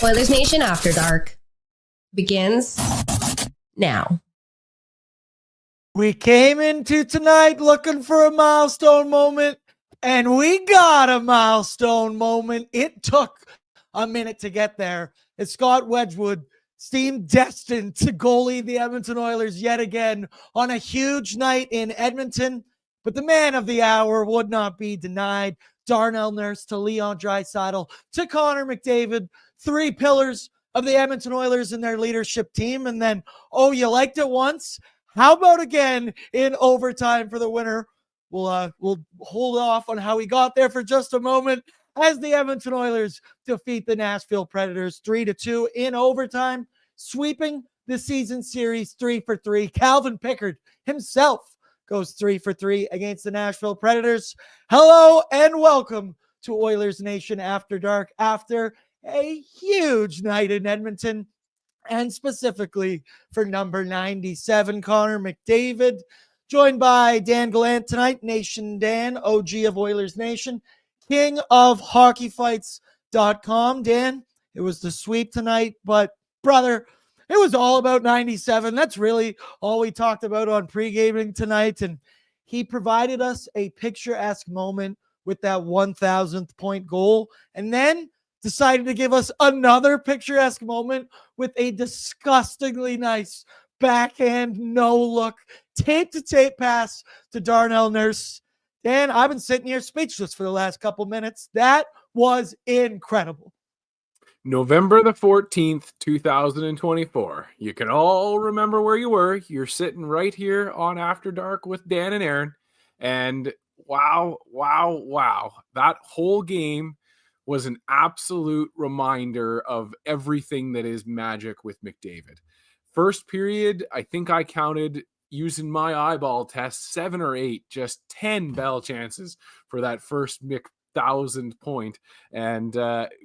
Oilers Nation After Dark begins now. We came into tonight looking for a milestone moment, and we got a milestone moment. It took a minute to get there. As Scott Wedgwood seemed destined to goalie the Edmonton Oilers yet again on a huge night in Edmonton, but the man of the hour would not be denied. Darnell Nurse to Leon Draisaitl to Connor McDavid, three pillars of the Edmonton Oilers and their leadership team. And then, oh, you liked it once? How about again in overtime for the winner? We'll hold off on how he got there for just a moment as the Edmonton Oilers defeat the Nashville Predators 3-2 in overtime, sweeping the season series 3-3. Calvin Pickard himself goes 3-3 against the Nashville Predators. Hello and welcome to Oilers Nation After Dark after a huge night in Edmonton, and specifically for number 97, Connor McDavid, joined by Dan Gallant tonight, Nation Dan, OG of Oilers Nation, king of hockeyfights.com. Dan, it was the sweep tonight, but brother, it was all about 97. That's really all we talked about on pre-gaming tonight, and he provided us a picturesque moment with that 1,000th point goal, and then decided to give us another picturesque moment with a disgustingly nice backhand, no-look, tape-to-tape pass to Darnell Nurse. Dan, I've been sitting here speechless for the last couple minutes. That was incredible. November the 14th, 2024. You can all remember where you were. You're sitting right here on After Dark with Dan and Aaron. And wow. That whole game was an absolute reminder of everything that is magic with McDavid. First period, I think I counted, using my eyeball test, 7 or 8, just 10 bell chances for that first 1,000 point. And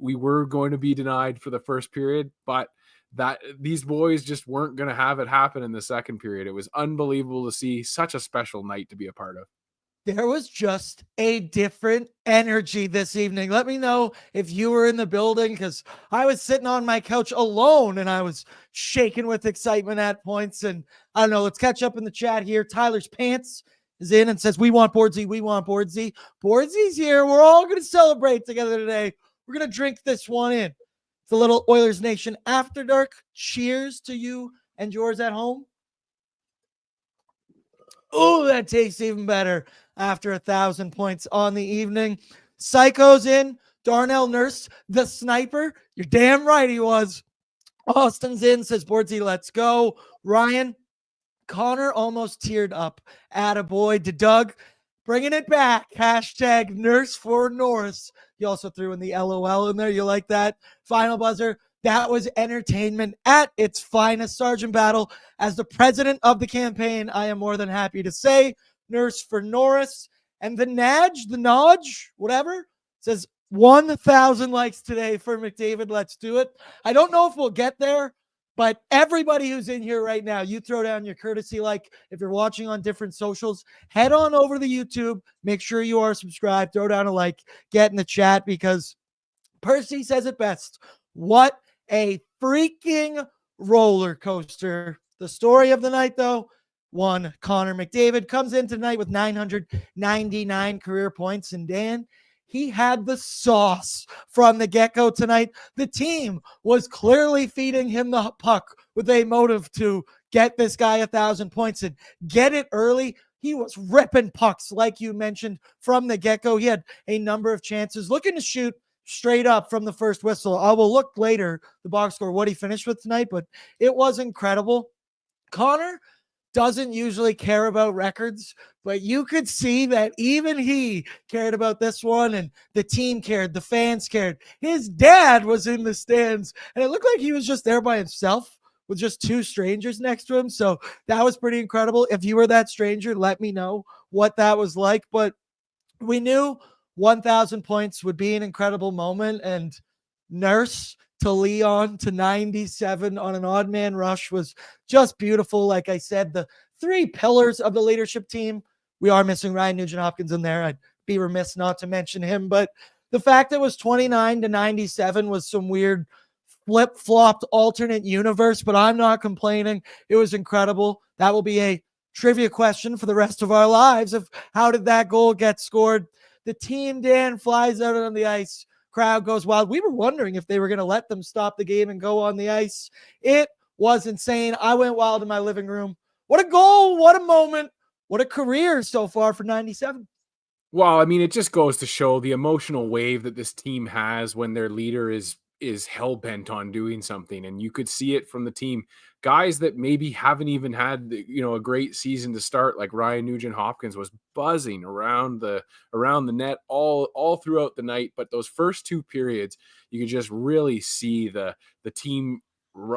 we were going to be denied for the first period, but that these boys just weren't going to have it happen in the second period. It was unbelievable to see. Such a special night to be a part of. There was just a different energy this evening. Let me know if you were in the building, because I was sitting on my couch alone and I was shaking with excitement at points. And I don't know, let's catch up in the chat here. Tyler's Pants is in and says, we want Bordzy, we want Bordzy. Bordzy's here. We're all going to celebrate together today. We're going to drink this one in. It's a little Oilers Nation After Dark. Cheers to you and yours at home. Oh, that tastes even better after 1,000 points on the evening. Psycho's in. Darnell Nurse, the sniper. You're damn right he was. Austin's in, says Bordzy, let's go. Ryan, Connor almost teared up. Attaboy to Doug. Bringing it back. Hashtag Nurse for Norris. He also threw in the LOL in there. You like that? Final buzzer. That was entertainment at its finest. Sergeant Battle, as the president of the campaign, I am more than happy to say, Nurse for Norris. And the Nodge, whatever, says 1,000 likes today for McDavid. Let's do it. I don't know if we'll get there, but everybody who's in here right now, you throw down your courtesy like. If you're watching on different socials, head on over to YouTube. Make sure you are subscribed. Throw down a like. Get in the chat, because Percy says it best. What a freaking roller coaster. The story of the night, though, one, Connor McDavid comes in tonight with 999 career points. And Dan, he had the sauce from the get-go tonight. The team was clearly feeding him the puck with a motive to get this guy 1,000 points and get it early. He was ripping pucks, like you mentioned, from the get-go. He had a number of chances, looking to shoot straight up from the first whistle. I will look later, the box score, what he finished with tonight, but it was incredible. Connor doesn't usually care about records, but you could see that even he cared about this one, and the team cared, the fans cared. His dad was in the stands, and it looked like he was just there by himself with just two strangers next to him. So that was pretty incredible. If you were that stranger, let me know what that was like. But we knew 1,000 points would be an incredible moment, and Nurse to Leon to 97 on an odd man rush was just beautiful. Like I said, the three pillars of the leadership team. We are missing Ryan Nugent-Hopkins in there. I'd be remiss not to mention him, but the fact that it was 29-97 was some weird flip-flopped alternate universe, but I'm not complaining. It was incredible. That will be a trivia question for the rest of our lives of how did that goal get scored. The team, Dan, flies out on the ice. Crowd goes wild. We were wondering if they were going to let them stop the game and go on the ice. It was insane. I went wild in my living room. What a goal. What a moment. What a career so far for 97. Well, I mean, it just goes to show the emotional wave that this team has when their leader is hell-bent on doing something. And you could see it from the team. Guys that maybe haven't even had, a great season to start, like Ryan Nugent-Hopkins was buzzing around the net all throughout the night. But those first two periods, you could just really see the team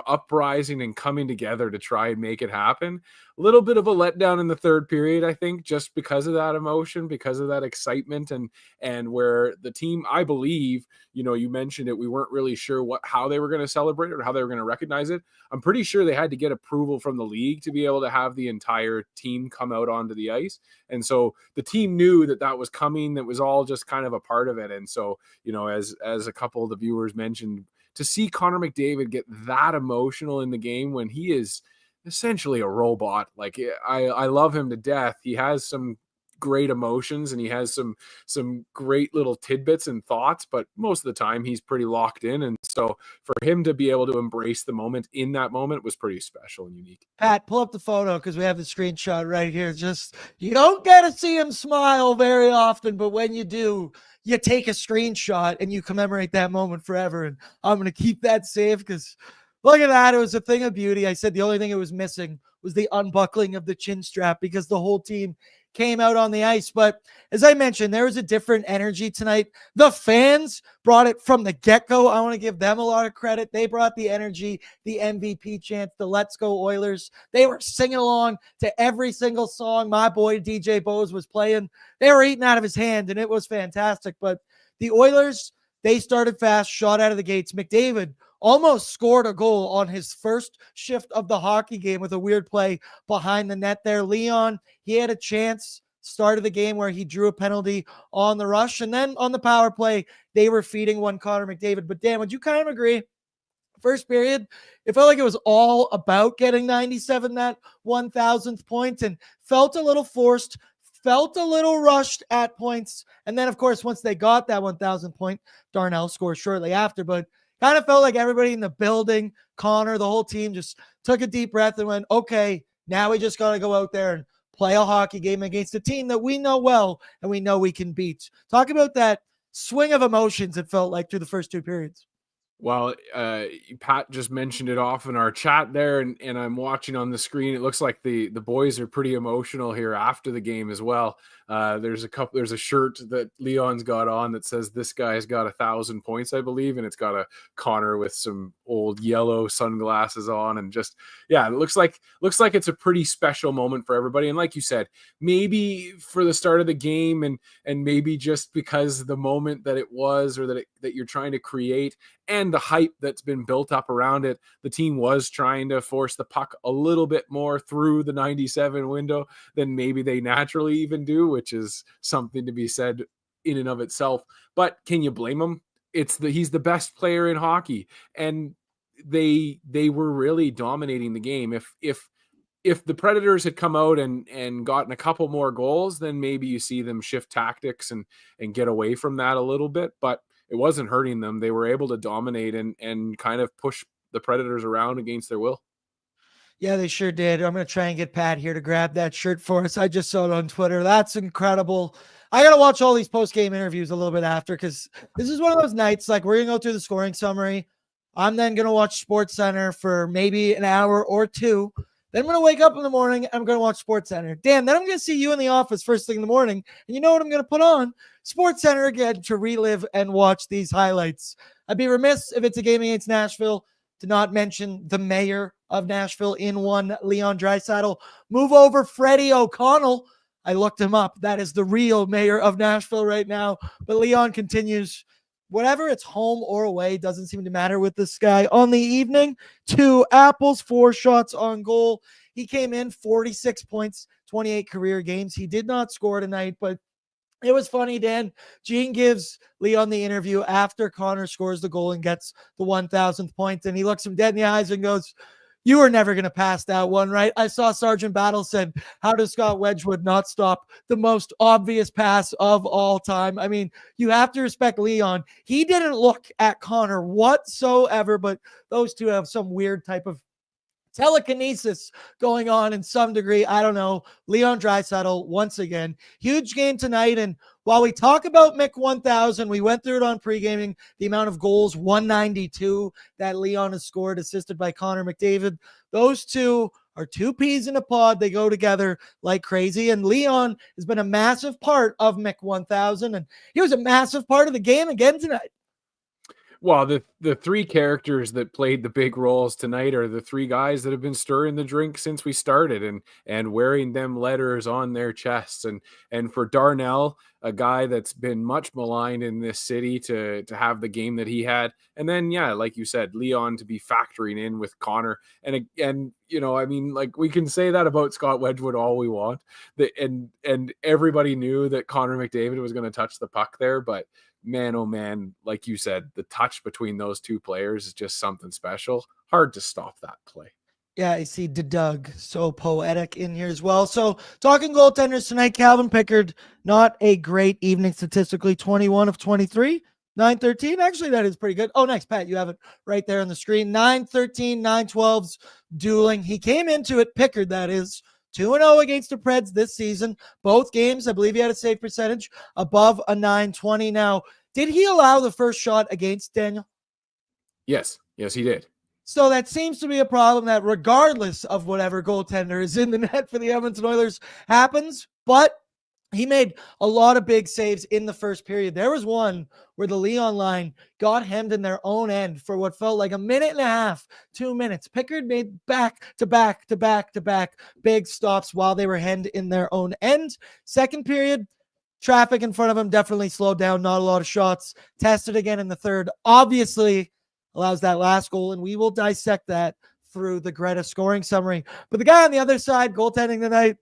uprising and coming together to try and make it happen. A little bit of a letdown in the third period, I think, just because of that emotion, because of that excitement, and where the team, I believe, you mentioned it, we weren't really sure how they were going to celebrate it or how they were going to recognize it. I'm pretty sure they had to get approval from the league to be able to have the entire team come out onto the ice. And so the team knew that was coming. That was all just kind of a part of it. And so, as a couple of the viewers mentioned, to see Connor McDavid get that emotional in the game when he is essentially a robot, like I love him to death. He has some great emotions and he has some great little tidbits and thoughts, but most of the time he's pretty locked in. And so for him to be able to embrace the moment in that moment was pretty special and unique. Pat, pull up the photo because we have the screenshot right here. Just, you don't get to see him smile very often, but when you do, you take a screenshot and you commemorate that moment forever. And I'm going to keep that safe because look at that. It was a thing of beauty. I said the only thing it was missing was the unbuckling of the chin strap because the whole team came out on the ice. But as I mentioned, there was a different energy tonight. The fans brought it from the get-go. I want to give them a lot of credit. They brought the energy, the MVP chant, the Let's Go Oilers. They were singing along to every single song my boy DJ Bose was playing. They were eating out of his hand, and it was fantastic. But the Oilers, they started fast, shot out of the gates. McDavid almost scored a goal on his first shift of the hockey game with a weird play behind the net there. Leon, he had a chance, start of the game where he drew a penalty on the rush. And then on the power play, they were feeding one Connor McDavid. But Dan, would you kind of agree? First period, it felt like it was all about getting 97, that 1,000th point, and felt a little forced, felt a little rushed at points. And then, of course, once they got that 1,000th point, Darnell scored shortly after. But kind of felt like everybody in the building, Connor, the whole team just took a deep breath and went, okay, now we just got to go out there and play a hockey game against a team that we know well and we know we can beat. Talk about that swing of emotions it felt like through the first two periods. Well, Pat just mentioned it off in our chat there, and I'm watching on the screen. It looks like the boys are pretty emotional here after the game as well. There's a shirt that Leon's got on that says this guy's got 1,000 points, I believe, and it's got a Connor with some old yellow sunglasses on, and just, yeah, it looks like it's a pretty special moment for everybody. And like you said, maybe for the start of the game, and maybe just because the moment that it was, or that you're trying to create, and the hype that's been built up around it, the team was trying to force the puck a little bit more through the 97 window than maybe they naturally even do, which is something to be said in and of itself. But can you blame him? He's the best player in hockey, and they were really dominating the game. If the Predators had come out and gotten a couple more goals, then maybe you see them shift tactics and get away from that a little bit, but it wasn't hurting them. They were able to dominate and kind of push the Predators around against their will. Yeah, they sure did. I'm going to try and get Pat here to grab that shirt for us. I just saw it on Twitter. That's incredible. I got to watch all these post-game interviews a little bit after, because this is one of those nights, like, we're going to go through the scoring summary. I'm then going to watch SportsCenter for maybe an hour or two. Then I'm going to wake up in the morning and I'm going to watch SportsCenter. Dan, then I'm going to see you in the office first thing in the morning. And you know what I'm going to put on? SportsCenter again to relive and watch these highlights. I'd be remiss if it's a game against Nashville to not mention the mayor of Nashville in one, Leon Draisaitl. Move over Freddie O'Connell. I looked him up. That is the real mayor of Nashville right now. But Leon continues. Whatever it's home or away, doesn't seem to matter with this guy. On the evening, 2 apples, 4 shots on goal. He came in 46 points, 28 career games. He did not score tonight, but It was funny, Dan. Gene gives Leon the interview after Connor scores the goal and gets the 1,000th point, and he looks him dead in the eyes and goes, "You were never going to pass that one, right?" I saw Sergeant Battle said, "How does Scott Wedgwood not stop the most obvious pass of all time?" I mean, you have to respect Leon. He didn't look at Connor whatsoever, but those two have some weird type of telekinesis going on in some degree. I don't know. Leon Draisaitl, once again, huge game tonight. And while we talk about Mick 1000, we went through it on pre-gaming, the amount of goals, 192, that Leon has scored, assisted by Connor McDavid. Those two are two peas in a pod. They go together like crazy. And Leon has been a massive part of Mick 1000. And he was a massive part of the game again tonight. Well, the three characters that played the big roles tonight are the three guys that have been stirring the drink since we started and wearing them letters on their chests. And for Darnell, a guy that's been much maligned in this city to have the game that he had. And then, yeah, like you said, Leon to be factoring in with Connor. And you know, I mean, like, we can say that about Scott Wedgwood all we want. And everybody knew that Connor McDavid was going to touch the puck there, but man, oh man, like you said, the touch between those two players is just something special. Hard to stop that play. Yeah, I see Doug, so poetic in here as well. So talking goaltenders tonight, Calvin Pickard, not a great evening statistically, 21 of 23, 9-13. Actually, that is pretty good. Oh, nice, Pat. You have it right there on the screen. 9-13, 9-12s dueling. He came into it, Pickard, that is, 2-0 against the Preds this season. Both games, I believe he had a save percentage above a 920. Now, did he allow the first shot against Daniel? Yes, he did. So that seems to be a problem that regardless of whatever goaltender is in the net for the Edmonton Oilers happens, but he made a lot of big saves in the first period. There was one where the Leon line got hemmed in their own end for what felt like a minute and a half, 2 minutes. Pickard made back-to-back big stops while they were hemmed in their own end. Second period, traffic in front of him definitely slowed down. Not a lot of shots. Tested again in the third. Obviously allows that last goal, and we will dissect that through the Greta scoring summary. But the guy on the other side, goaltending tonight,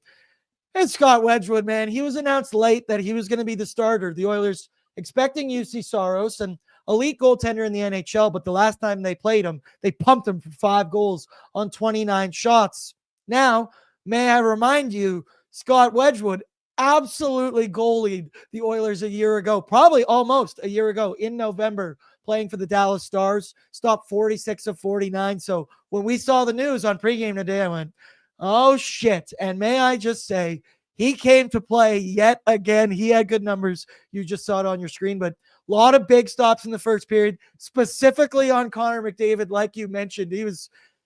it's Scott Wedgwood, man. He was announced late that he was going to be the starter. The Oilers expecting UC Saros, an elite goaltender in the NHL, but the last time they played him, they pumped him for 5 goals on 29 shots. Now, may I remind you, Scott Wedgwood absolutely goalied the Oilers a year ago, probably almost a year ago in November, playing for the Dallas Stars, stopped 46 of 49. So when we saw the news on pregame today, I went, oh shit. And may I just say, he came to play yet again. He had good numbers. You just saw it on your screen, but a lot of big stops in the first period, specifically on Connor McDavid. Like you mentioned,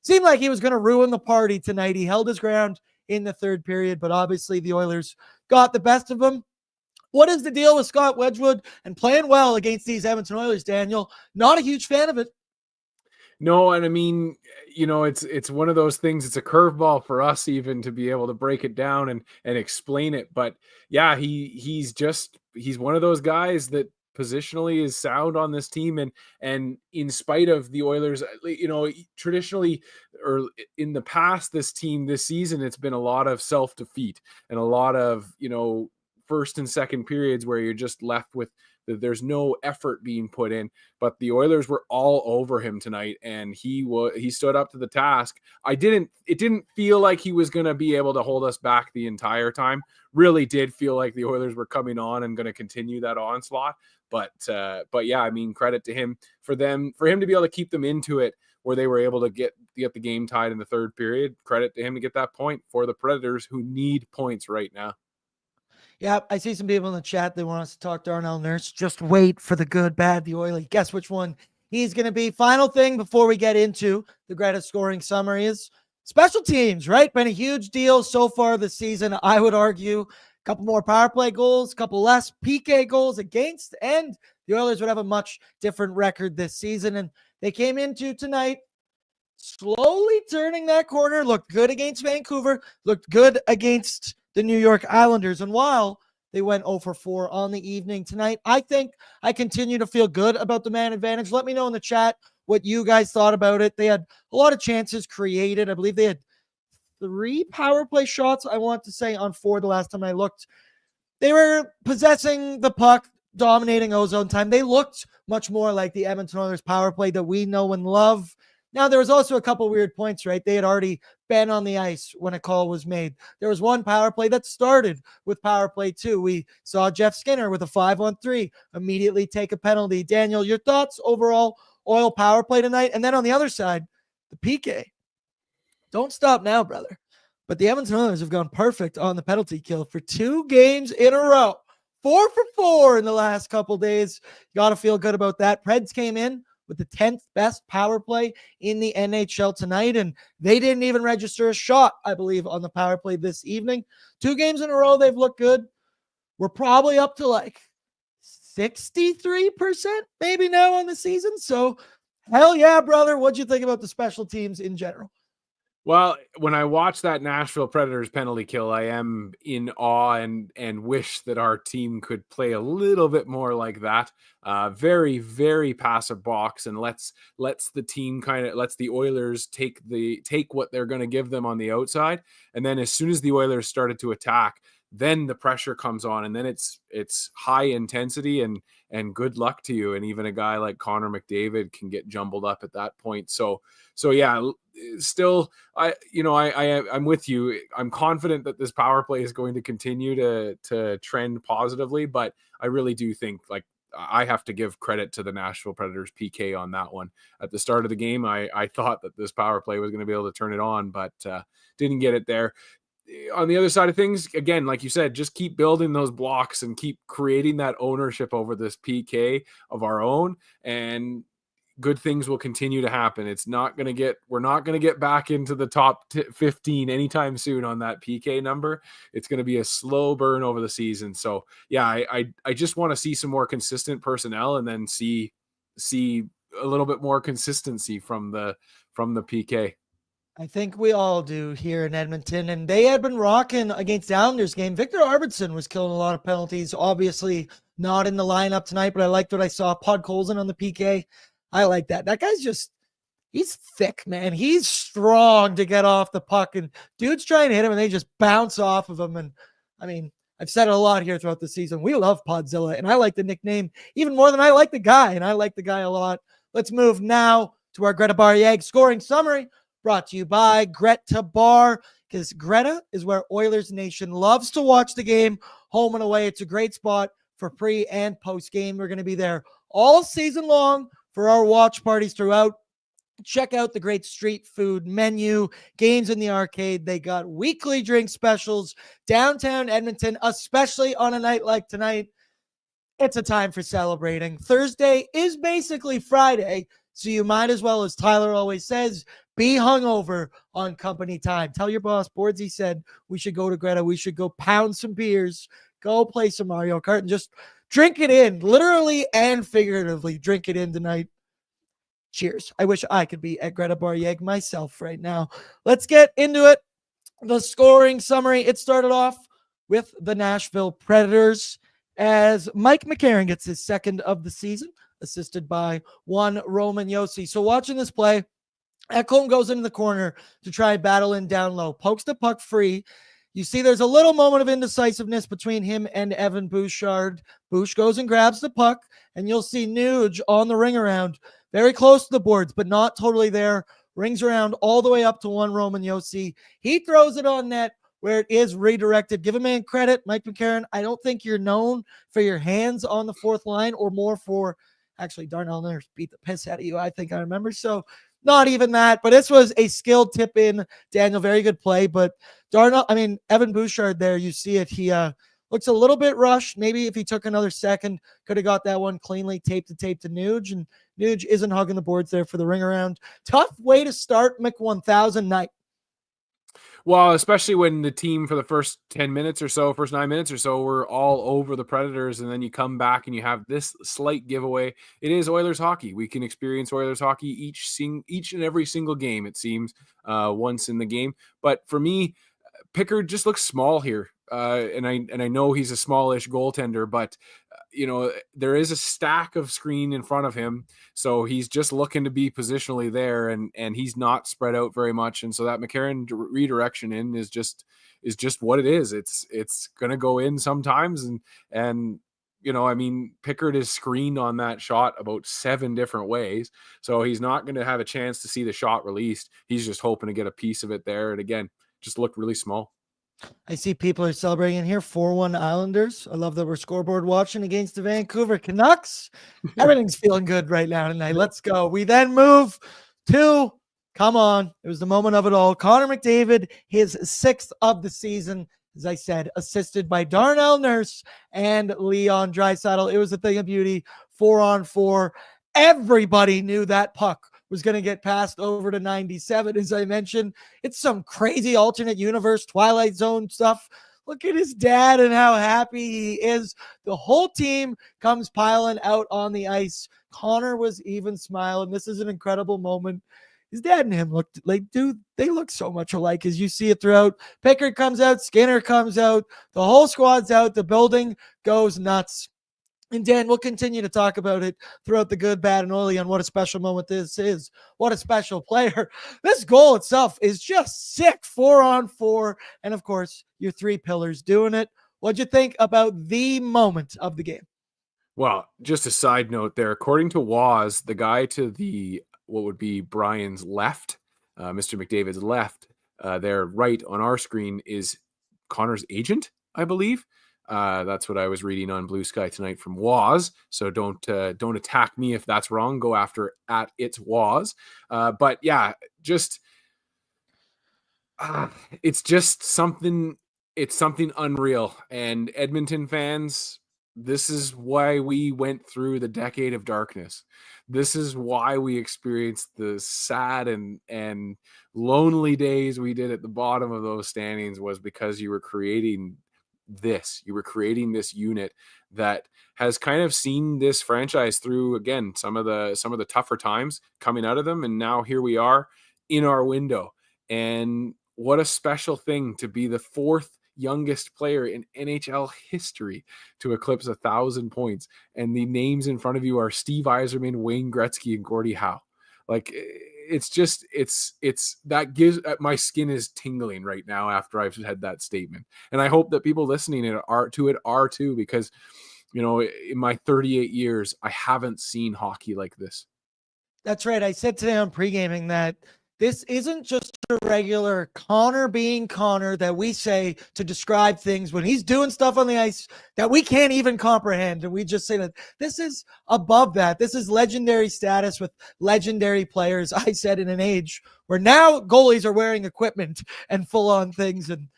seemed like he was going to ruin the party tonight. He held his ground in the third period, but obviously the Oilers got the best of him. What is the deal with Scott Wedgwood and playing well against these Edmonton Oilers, Daniel? Not a huge fan of it. No, and I mean, you know, it's one of those things. It's a curveball for us even to be able to break it down and explain it. But yeah, he's one of those guys that positionally is sound on this team, and in spite of the Oilers, you know, traditionally or in the past, this team this season, it's been a lot of self-defeat and a lot of, you know, first and second periods where you're just left with there's no effort being put in. But the Oilers were all over him tonight, and he stood up to the task. It didn't feel like he was going to be able to hold us back the entire time. Really did feel like the Oilers were coming on and going to continue that onslaught. But yeah, I mean, credit to him for him to be able to keep them into it where they were able to get the game tied in the third period. Credit to him to get that point for the Predators, who need points right now. Yeah, I see some people in the chat. They want us to talk Darnell Nurse. Just wait for the good, bad, the oily. Guess which one he's going to be. Final thing before we get into the Greta scoring summary is special teams, right? Been a huge deal so far this season. I would argue a couple more power play goals, a couple less PK goals against, and the Oilers would have a much different record this season. And they came into tonight slowly turning that corner, looked good against Vancouver, looked good against the New York Islanders. And while they went 0 for 4 on the evening tonight, I think I continue to feel good about the man advantage. Let me know in the chat what you guys thought about it. They had a lot of chances created. I believe they had 3 power play shots, I want to say, on 4 the last time I looked. they were possessing the puck, dominating ozone time. They looked much more like the Edmonton Oilers power play that we know and love. Now, there was also a couple weird points, right? They had already been on the ice when a call was made. There was one power play that started with power play 2. We saw Jeff Skinner with a 5-on-3 immediately take a penalty. Daniel, your thoughts overall, Oil power play tonight? And then on the other side, the PK. Don't stop now, brother. But the Edmonton Oilers have gone perfect on the penalty kill for 2 games in a row. 4 for 4 in the last couple days. You got to feel good about that. Preds came in with the 10th best power play in the NHL tonight, and they didn't even register a shot, I believe, on the power play this evening. 2 games in a row, they've looked good. We're probably up to like 63% maybe now on the season. So, hell yeah, brother. What'd you think about the special teams in general? Well, when I watch that Nashville Predators penalty kill, I am in awe and wish that our team could play a little bit more like that. Very, very passive box, and lets the team lets the Oilers take what they're going to give them on the outside, and then as soon as the Oilers started to attack, then the pressure comes on, and then it's high intensity and good luck to you. And even a guy like Connor McDavid can get jumbled up at that point. So yeah, still, I'm with you. I'm confident that this power play is going to continue to trend positively, but I really do think like I have to give credit to the Nashville Predators PK on that one. At the start of the game, I thought that this power play was going to be able to turn it on, but didn't get it there. On the other side of things, again, like you said, just keep building those blocks and keep creating that ownership over this PK of our own, and good things will continue to happen. We're not going to get back into the top 15 anytime soon on that PK number. It's going to be a slow burn over the season. So yeah, I just want to see some more consistent personnel, and then see a little bit more consistency from the PK. I think we all do here in Edmonton, and they had been rocking against the Islanders game. Victor Arvidsson was killing a lot of penalties, obviously not in the lineup tonight, but I liked what I saw. Podkolzin on the PK. I like that. That guy's he's thick, man. He's strong to get off the puck, and dudes trying to hit him, and they just bounce off of him. And I mean, I've said it a lot here throughout the season. We love Podzilla, and I like the nickname even more than I like the guy, and I like the guy a lot. Let's move now to our Greta Bar scoring summary, brought to you by Greta Bar, because Greta is where Oilers Nation loves to watch the game, home and away. It's a great spot for pre and post game. We're going to be there all season long for our watch parties throughout. Check out the great street food menu, games in the arcade. They got weekly drink specials downtown Edmonton, especially on a night like tonight. It's a time for celebrating. Thursday is basically Friday, so you might as well, as Tyler always says, be hungover on company time. Tell your boss, Bordzy said we should go to Greta. We should go pound some beers, go play some Mario Kart, and just drink it in, literally and figuratively. Drink it in tonight. Cheers. I wish I could be at Greta Bar myself right now. Let's get into it. The scoring summary. It started off with the Nashville Predators as Mike McCarron gets his second of the season, assisted by one Roman Josi. So watching this play, Ekholm goes into the corner to try and battle in down low, pokes the puck free. You see there's a little moment of indecisiveness between him and Evan Bouchard. Bouch goes and grabs the puck, and you'll see Nuge on the ring around, very close to the boards, but not totally there. Rings around all the way up to one Roman Josi. He throws it on net where it is redirected. Give a man credit, Mike McCarron. I don't think you're known for your hands on the fourth line, or more for, actually, Darnell Nurse beat the piss out of you, I think I remember. So not even that, but this was a skilled tip in. Daniel, very good play, but Evan Bouchard there, you see it. He looks a little bit rushed. Maybe if he took another second, could have got that one cleanly, tape to Nuge, and Nuge isn't hugging the boards there for the ring around. Tough way to start Mc-1000 night. Well, especially when the team for the first 9 minutes or so, were all over the Predators, and then you come back and you have this slight giveaway. It is Oilers hockey. We can experience Oilers hockey each and every single game, it seems, once in the game. But for me, Pickard just looks small here. And I know he's a smallish goaltender, but there is a stack of screen in front of him, so he's just looking to be positionally there, and he's not spread out very much, and so that McCarron redirection in is just what it is. It's going to go in sometimes, and Pickard is screened on that shot about 7 different ways, so he's not going to have a chance to see the shot released. He's just hoping to get a piece of it there, and again, just looked really small. I see people are celebrating in here. 4-1 Islanders. I love that we're scoreboard watching against the Vancouver Canucks. Everything's feeling good right now tonight. Let's go. We then move to, come on, it was the moment of it all. Connor McDavid, his 6th of the season, as I said, assisted by Darnell Nurse and Leon Draisaitl. It was a thing of beauty. 4-on-4. Everybody knew that puck was going to get passed over to 97. As I mentioned, it's some crazy alternate universe, Twilight Zone stuff. Look at his dad and how happy he is. The whole team comes piling out on the ice. Connor was even smiling. This is an incredible moment. His dad and him looked like, dude, they look so much alike as you see it throughout. Pickard comes out, Skinner comes out, the whole squad's out, the building goes nuts. And Dan, we'll continue to talk about it throughout the good, bad, and oily on what a special moment this is. What a special player. This goal itself is just sick. 4-on-4. And of course, your 3 pillars doing it. What'd you think about the moment of the game? Well, just a side note there. According to Waz, the guy to what would be Brian's left, Mr. McDavid's left, there right on our screen is Connor's agent, I believe. That's what I was reading on Blue Sky tonight from Waz. So don't attack me if that's wrong. Go after at it's Waz. But yeah, just it's just something. It's something unreal. And Edmonton fans, this is why we went through the decade of darkness. This is why we experienced the sad and lonely days we did at the bottom of those standings, was because you were creating this. You were creating this unit that has kind of seen this franchise through, again, some of the tougher times coming out of them, and now here we are in our window. And what a special thing to be the 4th youngest player in NHL history to eclipse 1,000 points, and the names in front of you are Steve Yzerman, Wayne Gretzky, and Gordie Howe. Like, it's that gives, my skin is tingling right now after I've had that statement. And I hope that people listening are too, because, in my 38 years, I haven't seen hockey like this. That's right. I said today on pre-gaming that this isn't just a regular Connor being Connor that we say to describe things when he's doing stuff on the ice that we can't even comprehend. And we just say that this is above that. This is legendary status with legendary players. I said in an age where now goalies are wearing equipment and full on things. And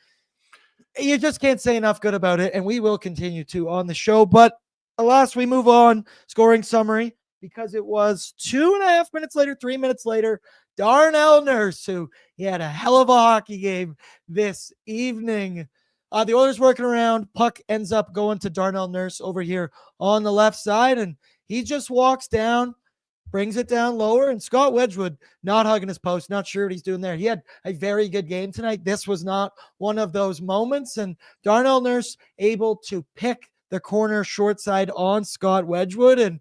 you just can't say enough good about it. And we will continue to on the show. But alas, we move on. Scoring summary, because it was 2.5 minutes later, 3 minutes later, Darnell Nurse, who he had a hell of a hockey game this evening. The Oilers working around. Puck ends up going to Darnell Nurse over here on the left side, and he just walks down, brings it down lower, and Scott Wedgwood not hugging his post, not sure what he's doing there. He had a very good game tonight. This was not one of those moments, and Darnell Nurse able to pick the corner short side on Scott Wedgwood. And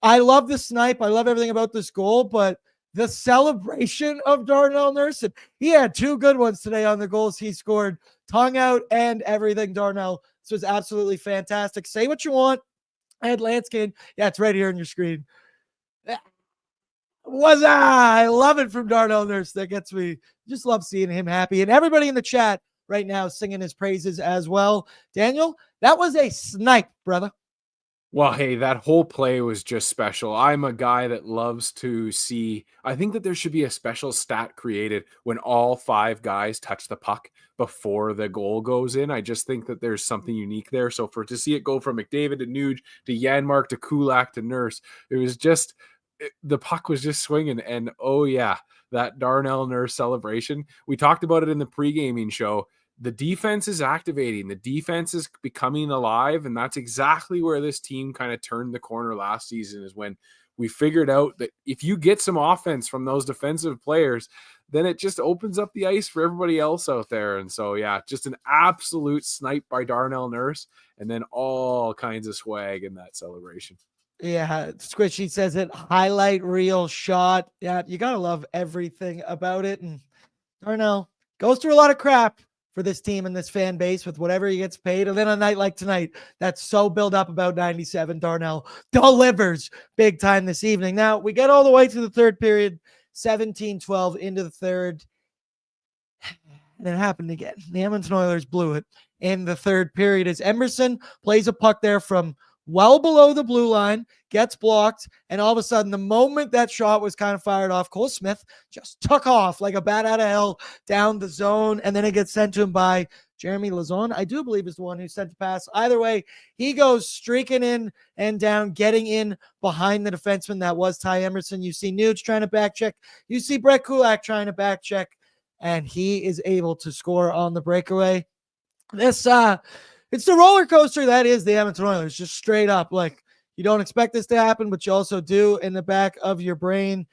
I love the snipe. I love everything about this goal, but the celebration of Darnell Nurse, and he had 2 good ones today on the goals he scored, tongue out and everything. Darnell, this was absolutely fantastic. Say what you want. I had Lanskin. Yeah, it's right here on your screen. I love it from Darnell Nurse. That gets me. Just love seeing him happy, and everybody in the chat right now singing his praises as well. Daniel, that was a snipe, brother. Well, hey, that whole play was just special. I'm a guy that loves to see, I think that there should be a special stat created when all 5 guys touch the puck before the goal goes in. I just think that there's something unique there. So to see it go from McDavid to Nuge to Janmark to Kulak to Nurse, the puck was just swinging. And oh yeah, that Darnell Nurse celebration. We talked about it in the pre-gaming show. the defense is activating. The defense is becoming alive, and that's exactly where this team kind of turned the corner last season, is when we figured out that if you get some offense from those defensive players, then it just opens up the ice for everybody else out there. And so, yeah, just an absolute snipe by Darnell Nurse, and then all kinds of swag in that celebration. Yeah, Squishy says it, highlight reel shot. Yeah, you got to love everything about it. And Darnell goes through a lot of crap for this team and this fan base with whatever he gets paid. And then a night like tonight, that's so built up about 97, Darnell delivers big time this evening. Now, we get all the way to the third period, 17-12 into the third. And it happened again. The Edmonton Oilers blew it in the third period as Emerson plays a puck there from well below the blue line, gets blocked, and all of a sudden, the moment that shot was kind of fired off, Cole Smith just took off like a bat out of hell down the zone, and then it gets sent to him by Jeremy Lazon. I do believe is the one who sent the pass. Either way, he goes streaking in and down, getting in behind the defenseman that was Ty Emerson. You see Nuge trying to back check. You see Brett Kulak trying to back check, and he is able to score on the breakaway. It's the roller coaster that is the Edmonton Oilers, just straight up. Like, you don't expect this to happen, but you also do in the back of your brain.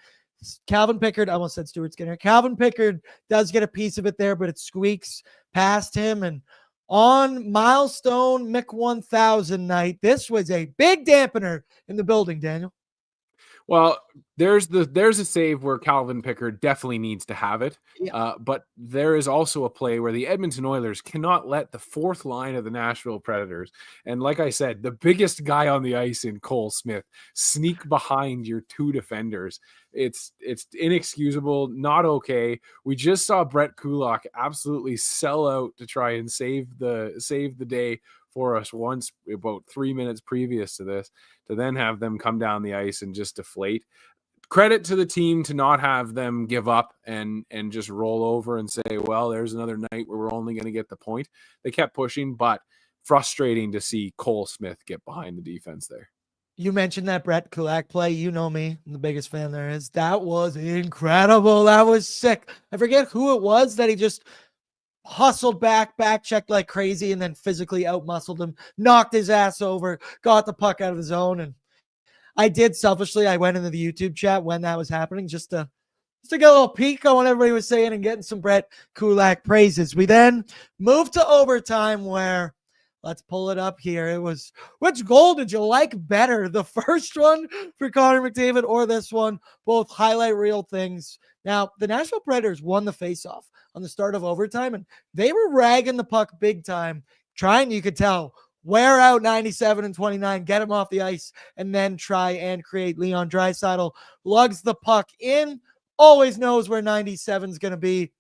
Calvin Pickard, I almost said Stuart Skinner. Calvin Pickard does get a piece of it there, but it squeaks past him. And on milestone Mick 1000 night, this was a big dampener in the building, Daniel. Well, there's a save where Calvin Pickard definitely needs to have it. Yeah. But there is also a play where the Edmonton Oilers cannot let the fourth line of the Nashville Predators, and like I said, the biggest guy on the ice in Cole Smith, sneak behind your two defenders. It's inexcusable, not okay. We just saw Brett Kulak absolutely sell out to try and save the day for us once about 3 minutes previous to this, to then have them come down the ice and just deflate. Credit to the team to not have them give up and just roll over and say, well, there's another night where we're only going to get the point. They kept pushing, but frustrating to see Cole Smith get behind the defense there. You mentioned that Brett Kulak play. You know me, I'm the biggest fan there is. That was incredible. That was sick. I forget who it was that he just hustled back checked like crazy, and then physically outmuscled him, knocked his ass over, got the puck out of the zone. And I did selfishly, I went into the YouTube chat when that was happening just to get a little peek on what everybody was saying and getting some Brett Kulak praises. We then moved to overtime where, let's pull it up here. It was, which goal did you like better? The first one for Connor McDavid or this one? Both highlight reel things. Now, the Nashville Predators won the faceoff on the start of overtime, and they were ragging the puck big time, trying, you could tell, wear out 97 and 29, get him off the ice, and then try and create. Leon Draisaitl lugs the puck in, always knows where 97 is going to be,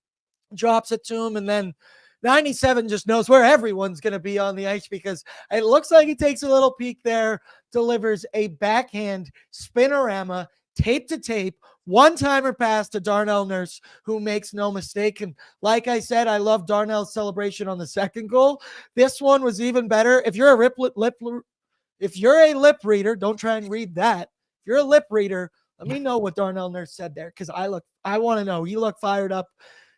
drops it to him, and then 97 just knows where everyone's going to be on the ice, because it looks like he takes a little peek there, delivers a backhand spinorama, tape to tape, one-timer pass to Darnell Nurse, who makes no mistake. And like I said, I love Darnell's celebration on the second goal. This one was even better. If you're a lip reader, don't try and read that. If you're a lip reader, let me know what Darnell Nurse said there, because I want to know. You look fired up.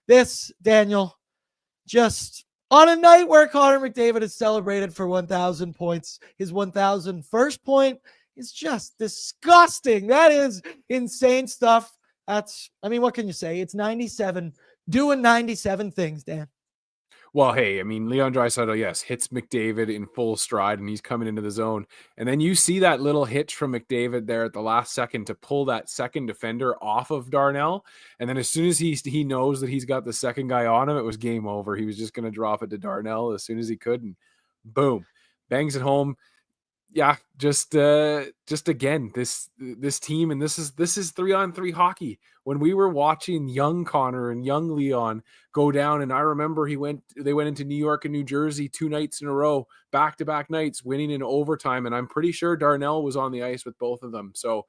This, Daniel, just on a night where Connor McDavid is celebrated for 1,000 points, his 1,001st point is just disgusting. That is insane stuff. What can you say? It's 97 doing 97 things, Dan. Well, hey, I mean, Leon Draisaitl, yes, hits McDavid in full stride, and he's coming into the zone. And then you see that little hitch from McDavid there at the last second to pull that second defender off of Darnell. And then as soon as he knows that he's got the second guy on him, it was game over. He was just going to drop it to Darnell as soon as he could, and boom, bangs it home. Yeah, just again, this team, and this is 3-on-3 hockey. When we were watching young Connor and young Leon go down, and I remember they went into New York and New Jersey 2 nights in a row, back-to-back nights, winning in overtime, and I'm pretty sure Darnell was on the ice with both of them. So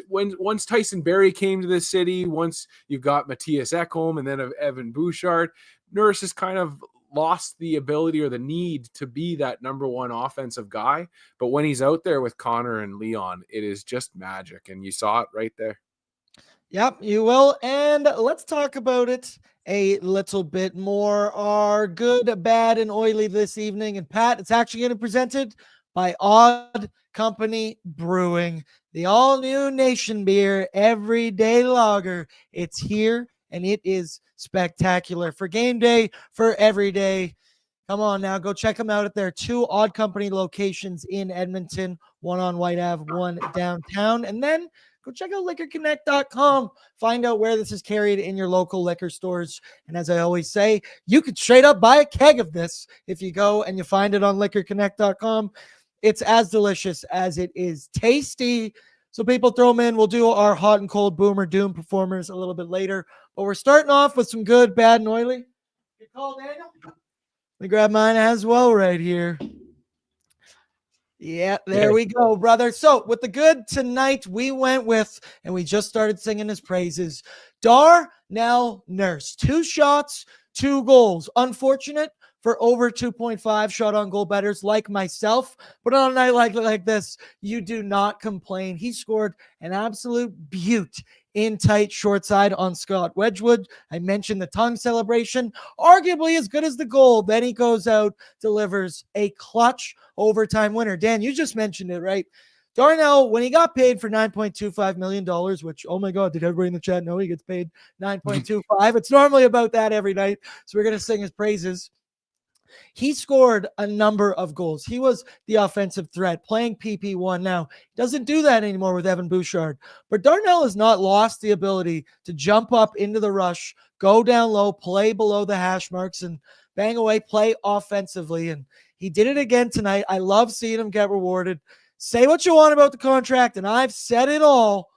once Tyson Barrie came to this city, once you've got Matthias Ekholm and then of Evan Bouchard, Nurse is kind of lost the ability or the need to be that number one offensive guy. But when he's out there with Connor and Leon, it is just magic. And you saw it right there. Yep, you will. And let's talk about it a little bit more. Our good, bad, and oily this evening. And Pat, it's actually going to be presented by Odd Company Brewing, the all-new Nation beer, everyday lager. It's here, and it is spectacular for game day, for every day. Come on now, go check them out at their 2 Odd Company locations in Edmonton, one on White Ave, one downtown. And then go check out liquorconnect.com. Find out where this is carried in your local liquor stores. And as I always say, you could straight up buy a keg of this if you go and you find it on liquorconnect.com. It's as delicious as it is tasty. So people throw them in. We'll do our hot and cold boomer doom performers a little bit later. But we're starting off with some good, bad, and oily. Good call, Daniel. Let me grab mine as well right here. Yeah, there we go, brother. So with the good tonight, we went with, and we just started singing his praises, Darnell Nurse. 2 shots, 2 goals. Unfortunate for over 2.5 shot on goal bettors like myself. But on a night like this, you do not complain. He scored an absolute beaut in tight short side on Scott Wedgwood. I mentioned the tongue celebration, arguably as good as the goal. Then he goes out, delivers a clutch overtime winner. Dan, you just mentioned it, right? Darnell, when he got paid for $9.25 million, which, oh my God, did everybody in the chat know he gets paid $9.25? It's normally about that every night. So we're going to sing his praises. He scored a number of goals. He was the offensive threat, playing PP1 now. He doesn't do that anymore with Evan Bouchard. But Darnell has not lost the ability to jump up into the rush, go down low, play below the hash marks, and bang away, play offensively. And he did it again tonight. I love seeing him get rewarded. Say what you want about the contract, and I've said it all.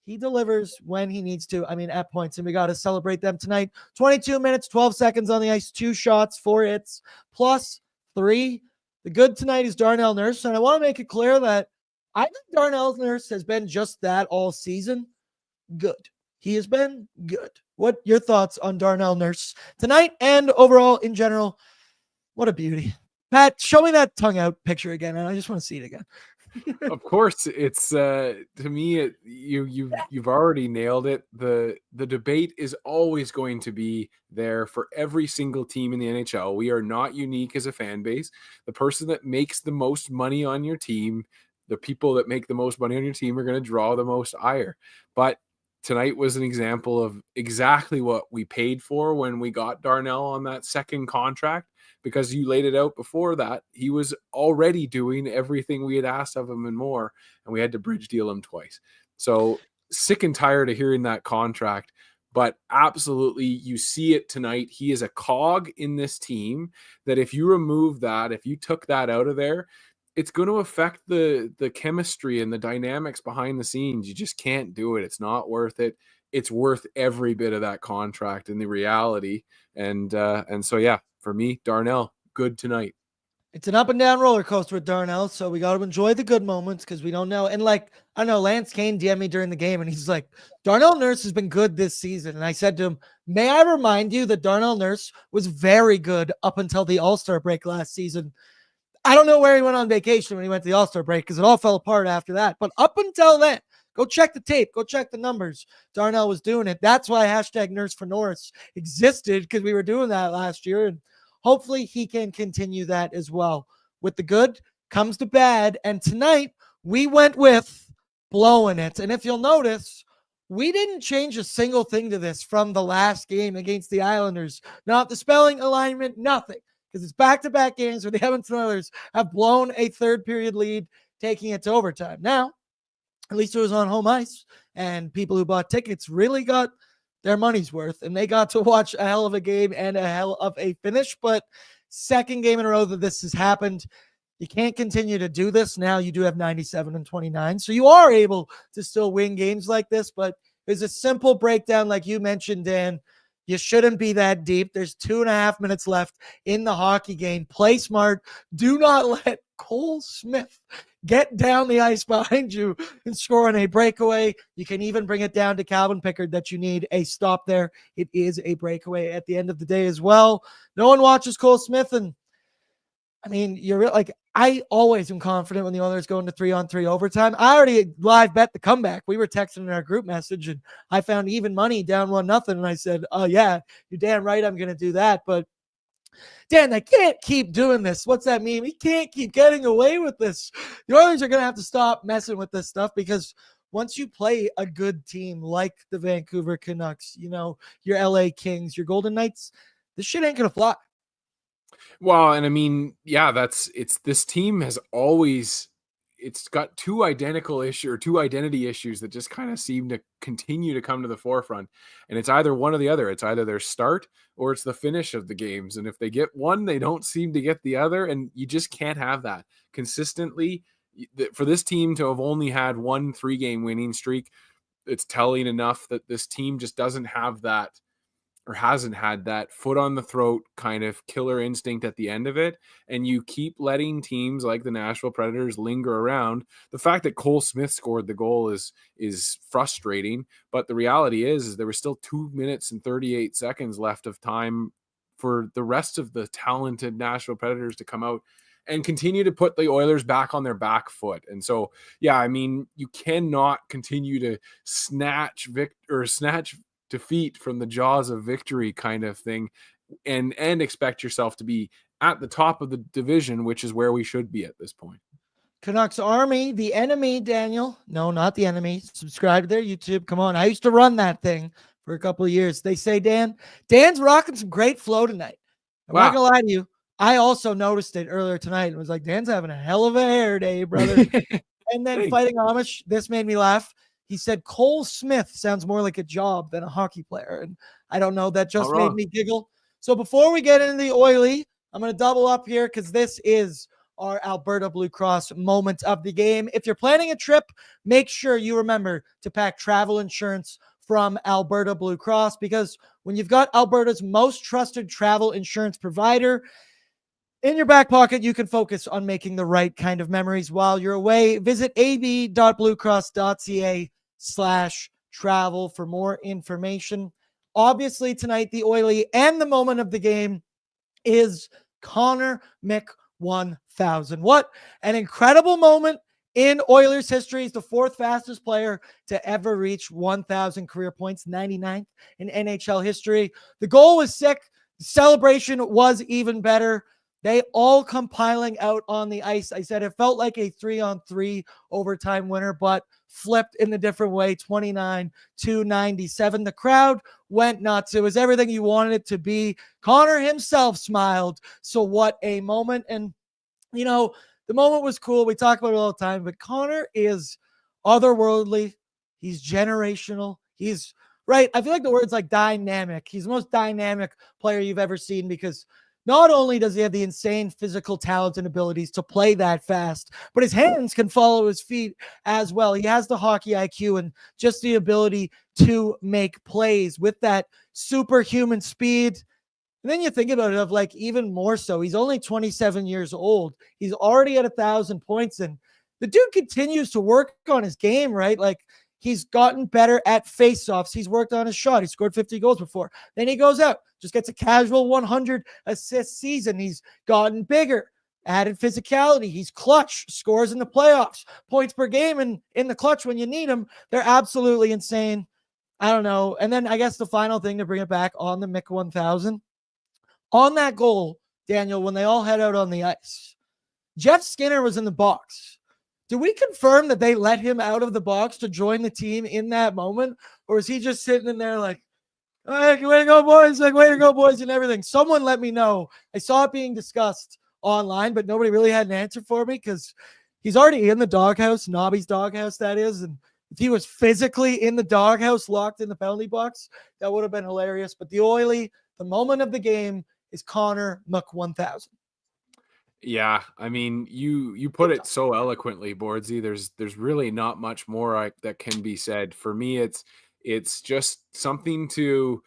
He delivers when he needs to. I mean, at points, and we got to celebrate them tonight. 22 minutes, 12 seconds on the ice, 2 shots, 4 hits, plus 3. The good tonight is Darnell Nurse, and I want to make it clear that I think Darnell Nurse has been just that all season. Good. He has been good. What your thoughts on Darnell Nurse tonight and overall in general? What a beauty. Pat, show me that tongue out picture again, and I just want to see it again. Of course, it's to me you've already nailed it. The debate is always going to be there for every single team in the NHL. We are not unique as a fan base. The person that makes the most money on your team, the people that make the most money on your team are going to draw the most ire. But tonight was an example of exactly what we paid for when we got Darnell on that second contract. Because you laid it out before that, he was already doing everything we had asked of him and more, and we had to bridge deal him twice. So sick and tired of hearing that contract, but absolutely you see it tonight. He is a cog in this team that if you remove that, if you took that out of there, it's going to affect the chemistry and the dynamics behind the scenes. You just can't do it. It's not worth it. It's worth every bit of that contract and the reality. And so, yeah, for me, Darnell, good tonight. It's an up and down roller coaster with Darnell, so we got to enjoy the good moments because we don't know. And like, I know Lance Kane DM'd me during the game, and he's like, Darnell Nurse has been good this season. And I said to him, may I remind you that Darnell Nurse was very good up until the All-Star break last season. I don't know where he went on vacation when he went to the All-Star break because it all fell apart after that. But up until then, go check the tape. Go check the numbers. Darnell was doing it. That's why hashtag Nurse for Norris existed, because we were doing that last year. And hopefully he can continue that as well. With the good comes the bad. And tonight we went with blowing it. And if you'll notice, we didn't change a single thing to this from the last game against the Islanders. Not the spelling, alignment, nothing. Because it's back-to-back games where the Edmonton Oilers have blown a third period lead, taking it to overtime. Now, at least it was on home ice, and people who bought tickets really got their money's worth, and they got to watch a hell of a game and a hell of a finish. But second game in a row that this has happened. You can't continue to do this. Now you do have 97-29, so you are able to still win games like this, but there's a simple breakdown like you mentioned, Dan. You shouldn't be that deep. There's 2.5 minutes left in the hockey game. Play smart. Do not let Cole Smith get down the ice behind you and score on a breakaway. You can even bring it down to Calvin Pickard that you need a stop there. It is a breakaway at the end of the day as well. No one watches Cole Smith, and I mean, I always am confident when the Oilers go into 3-on-3 overtime. I already live bet the comeback. We were texting in our group message, and I found even money down 1-0. And I said, oh, yeah, you're damn right I'm going to do that. But Dan, they can't keep doing this. What's that mean? We can't keep getting away with this. The Oilers are going to have to stop messing with this stuff, because once you play a good team like the Vancouver Canucks, your LA Kings, your Golden Knights, this shit ain't going to fly. Well, and I mean, yeah, this team has always, it's got two identity issues that just kind of seem to continue to come to the forefront. And it's either one or the other. It's either their start or it's the finish of the games. And if they get one, they don't seem to get the other. And you just can't have that consistently. For this team to have only had 1 3-game winning streak, it's telling enough that this team just doesn't have that, or hasn't had that foot on the throat kind of killer instinct at the end of it. And you keep letting teams like the Nashville Predators linger around. The fact that Cole Smith scored the goal is frustrating, but the reality is there was still 2 minutes and 38 seconds left of time for the rest of the talented Nashville Predators to come out and continue to put the Oilers back on their back foot. And so, yeah, I mean, you cannot continue to snatch defeat from the jaws of victory kind of thing and expect yourself to be at the top of the division, which is where we should be at this point. Canucks Army, the enemy, Daniel. No, not the enemy. Subscribe to their YouTube. Come on. I used to run that thing for a couple of years. They say, Dan's rocking some great flow tonight. I'm not going to lie to you. I also noticed it earlier tonight and was like, Dan's having a hell of a hair day, brother. And then Fighting Amish, this made me laugh. He said Cole Smith sounds more like a job than a hockey player. And I don't know, that just made me giggle. So before we get into the Oily, I'm going to double up here because this is our Alberta Blue Cross moment of the game. If you're planning a trip, make sure you remember to pack travel insurance from Alberta Blue Cross, because when you've got Alberta's most trusted travel insurance provider in your back pocket, you can focus on making the right kind of memories while you're away. Visit ab.bluecross.ca/travel for more information. Obviously, tonight, the Oily and the moment of the game is Connor Mc-1000. What an incredible moment in Oilers history. He's the 4th fastest player to ever reach 1,000 career points, 99th in NHL history. The goal was sick. The celebration was even better. They all come piling out on the ice. I said it felt like a 3-on-3 overtime winner, but flipped in a different way, 29-97. The crowd went nuts. It was everything you wanted it to be. Connor himself smiled. So what a moment. And, the moment was cool. We talk about it all the time, but Connor is otherworldly. He's generational. He's right. I feel like the word's like dynamic. He's the most dynamic player you've ever seen, because not only does he have the insane physical talent and abilities to play that fast, but his hands can follow his feet as well. He has the hockey IQ and just the ability to make plays with that superhuman speed. And then you think about it, of like even more so, he's only 27 years old. He's already at 1,000 points, and the dude continues to work on his game, right? Like, he's gotten better at faceoffs. He's worked on his shot. He scored 50 goals before. Then he goes out, just gets a casual 100 assist season. He's gotten bigger, added physicality. He's clutch, scores in the playoffs, points per game, and in the clutch when you need him. They're absolutely insane. I don't know. And then I guess the final thing to bring it back on the Mc-1000, on that goal, Daniel, when they all head out on the ice, Jeff Skinner was in the box. Do we confirm that they let him out of the box to join the team in that moment? Or is he just sitting in there like, hey, way to go, boys, like, way to go, boys, and everything? Someone let me know. I saw it being discussed online, but nobody really had an answer for me, because he's already in the doghouse, Nobby's doghouse, that is. And if he was physically in the doghouse, locked in the penalty box, that would have been hilarious. But the Oily, the moment of the game is Connor Mc-1000. Yeah, I mean, you put it so eloquently, Bordzy. There's really not much more that can be said. For me, it's just something to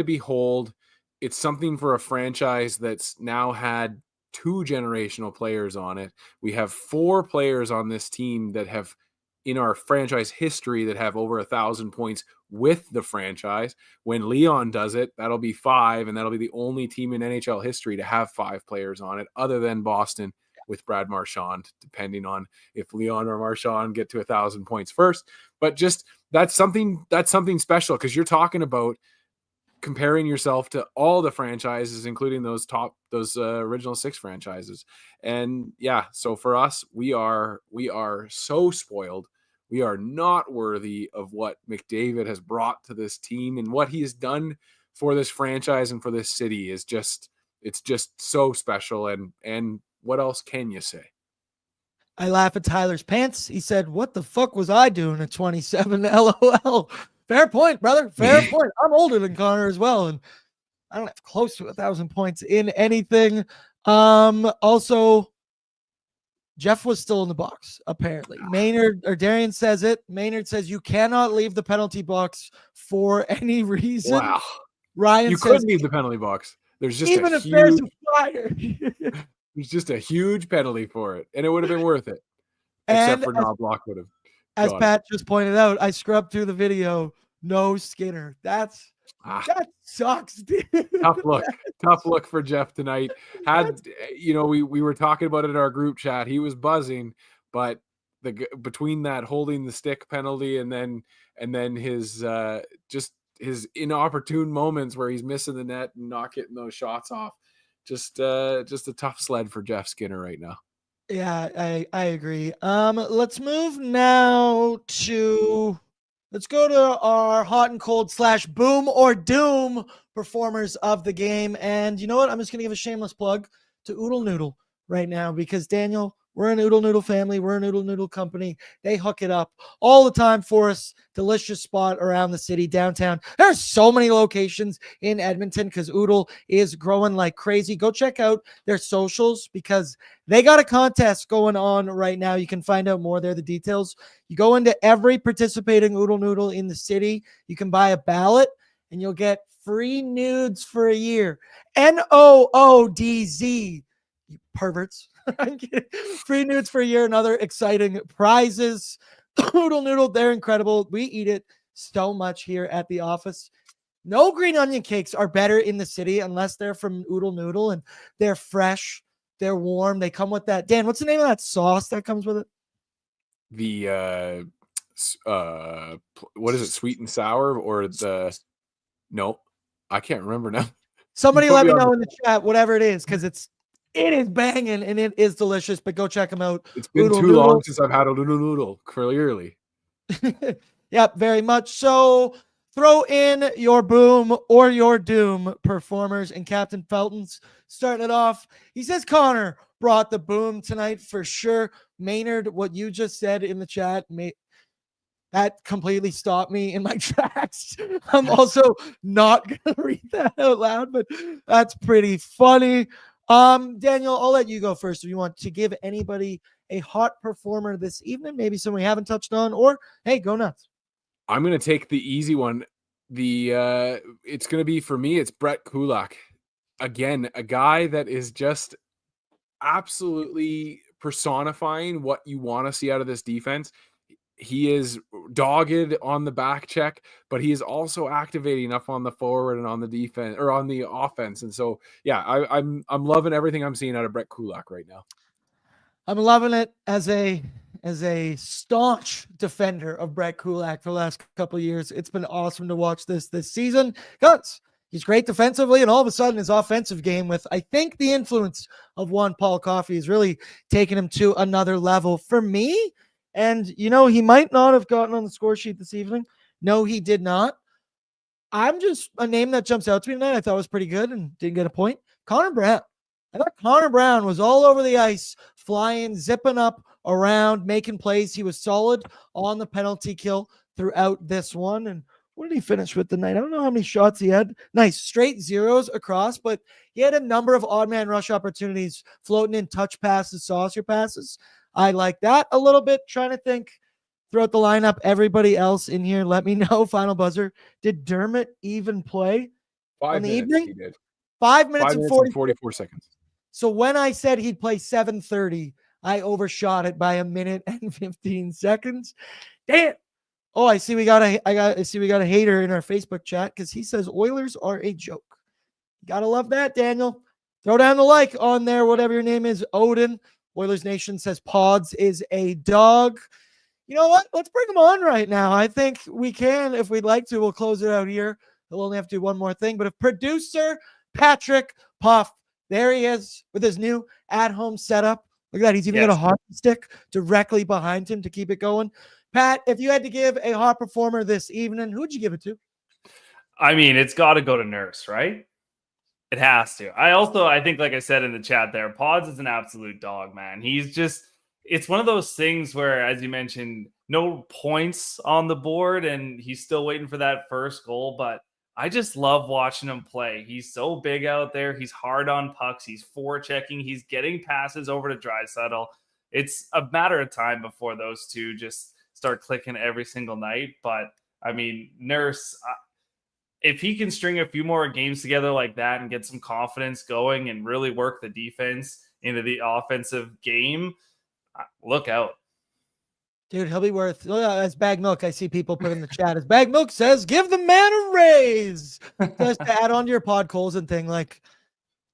behold. It's something for a franchise that's now had 2 generational players on it. We have 4 players on this team that have in our franchise history that have over 1,000 points with the franchise. When Leon does it, that'll be 5, and that'll be the only team in NHL history to have 5 players on it, other than Boston with Brad Marchand, depending on if Leon or Marchand get to 1,000 points first. But just that's something special, because you're talking about comparing yourself to all the franchises, including those original 6 franchises. And yeah, so for us, we are so spoiled. We are not worthy of what McDavid has brought to this team, and what he has done for this franchise and for this city is just so special. And what else can you say? I laugh at Tyler's pants. He said, "What the fuck was I doing at 27? LOL." Fair point, brother. Fair point. I'm older than Connor as well, and I don't have close to 1,000 points in anything. Also, Jeff was still in the box, apparently. Maynard, or Darian says it. Maynard says you cannot leave the penalty box for any reason. Wow. Ryan You says, could leave the penalty box. There's just even a if there's huge, a fire. there's just a huge penalty for it, and it would have been worth it. And Except for Knobloch would have. As Pat just pointed out, I scrubbed through the video. No Skinner. That sucks, dude. Tough look for Jeff tonight. We were talking about it in our group chat. He was buzzing, but between that holding the stick penalty and then his just his inopportune moments where he's missing the net and not getting those shots off, just a tough sled for Jeff Skinner right now. Yeah, I agree. Let's move now to, let's go to our hot and cold / boom or doom performers of the game. And you know what? I'm just going to give a shameless plug to Oodle Noodle right now, because Daniel, we're an Oodle Noodle family. We're an Oodle Noodle company. They hook it up all the time for us. Delicious spot around the city, downtown. There are so many locations in Edmonton because Oodle is growing like crazy. Go check out their socials, because they got a contest going on right now. You can find out more there, the details. You go into every participating Oodle Noodle in the city. You can buy a ballot, and you'll get free nudes for a year. NOODZ, you perverts. Free nudes for a year and other exciting prizes. Oodle Noodle, they're incredible. We eat it so much here at the office. No green onion cakes are better in the city unless they're from Oodle Noodle, and they're fresh, they're warm, they come with that. Dan, what's the name of that sauce that comes with it? The what is it, sweet and sour, or no, I can't remember now. Somebody let me know in the chat, whatever it is, because it is banging and it is delicious. But go check them out. It's been too long since I've had a noodle, clearly. Yep, very much so. Throw in your boom or your doom performers, and Captain Felton's starting it off. He says Connor brought the boom tonight for sure. Maynard, what you just said in the chat, that completely stopped me in my tracks. I'm also not going to read that out loud, but that's pretty funny. Daniel, I'll let you go first if you want to give anybody a hot performer this evening, maybe someone we haven't touched on, or hey, go nuts. I'm going to take the easy one. It's going to be, for me, it's Brett Kulak. Again, a guy that is just absolutely personifying what you want to see out of this defense. He is dogged on the back check, but he is also activating up on the forward and on the defense, or on the offense. And so, yeah, I'm loving everything I'm seeing out of Brett Kulak right now. I'm loving it as a staunch defender of Brett Kulak for the last couple of years. It's been awesome to watch this season. Guns, he's great defensively, and all of a sudden his offensive game, with I think the influence of one Paul Coffey, is really taking him to another level for me. And, he might not have gotten on the score sheet this evening. No, he did not. I'm just a name that jumps out to me tonight. I thought was pretty good and didn't get a point. Connor Brown. I thought Connor Brown was all over the ice, flying, zipping up around, making plays. He was solid on the penalty kill throughout this one. And what did he finish with tonight? I don't know how many shots he had. Nice, straight zeros across, but he had a number of odd man rush opportunities, floating in touch passes, saucer passes. I like that a little bit. Trying to think throughout the lineup, everybody else in here, let me know. Final buzzer. Did Dermott even play 5 minutes? Evening? He did. 5 minutes, 5 minutes and 44 seconds. So when I said he'd play 7:30, I overshot it by 1 minute and 15 seconds. Damn. Oh, I see we got a hater in our Facebook chat because he says Oilers are a joke. Gotta love that, Daniel. Throw down the like on there, whatever your name is. Odin, Oilers Nation says Pods is a dog. You know what? Let's bring him on right now. I think we can, if we'd like to. We'll close it out here. We'll only have to do one more thing. But if producer Patrick Puff, there he is with his new at-home setup. Look at that. He's even got a hockey stick directly behind him to keep it going. Pat, if you had to give a hot performer this evening, who'd you give it to? I mean, it's got to go to Nurse, right? It has to. I think, like I said in the chat there, Pods is an absolute dog, man. It's one of those things where, as you mentioned, no points on the board, and he's still waiting for that first goal. But I just love watching him play. He's so big out there. He's hard on pucks. He's forechecking. He's getting passes over to Draisaitl. It's a matter of time before those two just start clicking every single night. But, I mean, Nurse, if he can string a few more games together like that and get some confidence going and really work the defense into the offensive game, look out. Dude, he'll be worth. As Bag Milk, I see people put in the chat. As Bag Milk says, give the man a raise. Just to add on to your Pod Colson thing, like,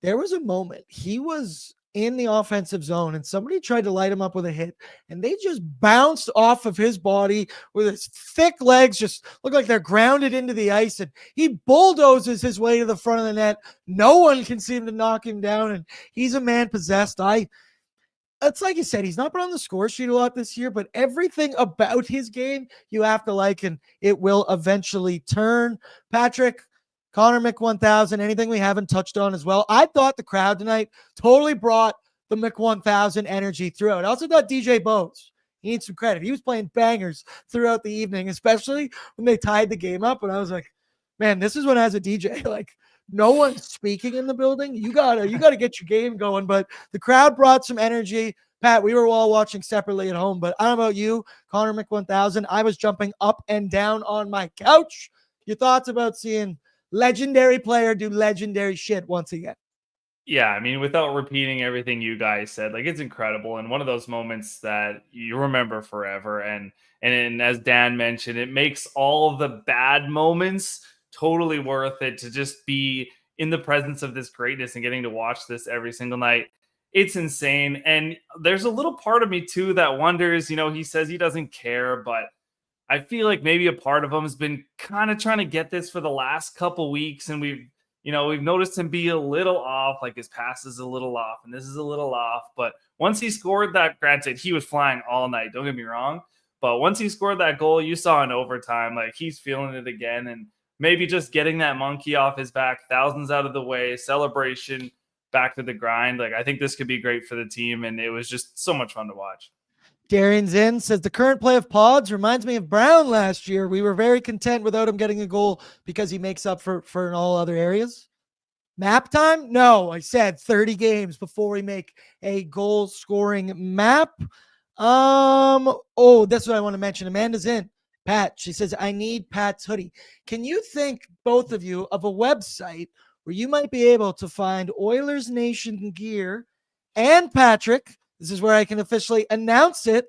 there was a moment he was in the offensive zone and somebody tried to light him up with a hit and they just bounced off of his body with his thick legs, just look like they're grounded into the ice, and he bulldozes his way to the front of the net. No one can seem to knock him down, and he's a man possessed. It's like you said, he's not been on the score sheet a lot this year, but everything about his game you have to like, and it will eventually turn. Patrick, Connor Mc1000, anything we haven't touched on as well? I thought the crowd tonight totally brought the Mc1000 energy throughout. I also thought DJ Bose, he needs some credit. He was playing bangers throughout the evening, especially when they tied the game up. And I was like, man, this is when as a DJ, like, no one's speaking in the building. You gotta get your game going. But the crowd brought some energy. Pat, we were all watching separately at home, but I don't know about you, Connor Mc1000. I was jumping up and down on my couch. Your thoughts about seeing legendary player do legendary shit once again? Yeah, I mean, without repeating everything you guys said, like, it's incredible, and one of those moments that you remember forever. And as Dan mentioned, it makes all of the bad moments totally worth it to just be in the presence of this greatness and getting to watch this every single night. It's insane. And there's a little part of me too that wonders, he says he doesn't care, but I feel like maybe a part of him has been kind of trying to get this for the last couple weeks. And we've noticed him be a little off, like his pass is a little off and this is a little off. But once he scored that, granted, he was flying all night, don't get me wrong. But once he scored that goal, you saw in overtime, like, he's feeling it again. And maybe just getting that monkey off his back, thousands out of the way, celebration, back to the grind. Like, I think this could be great for the team, and it was just so much fun to watch. Darian Zinn says the current play of Pods reminds me of Brown last year. We were very content without him getting a goal because he makes up for in all other areas. Map time? No, I said 30 games before we make a goal scoring map. That's what I want to mention. Amanda's in. Pat, she says, I need Pat's hoodie. Can you think, both of you, of a website where you might be able to find Oilers Nation gear? And Patrick, this is where I can officially announce it.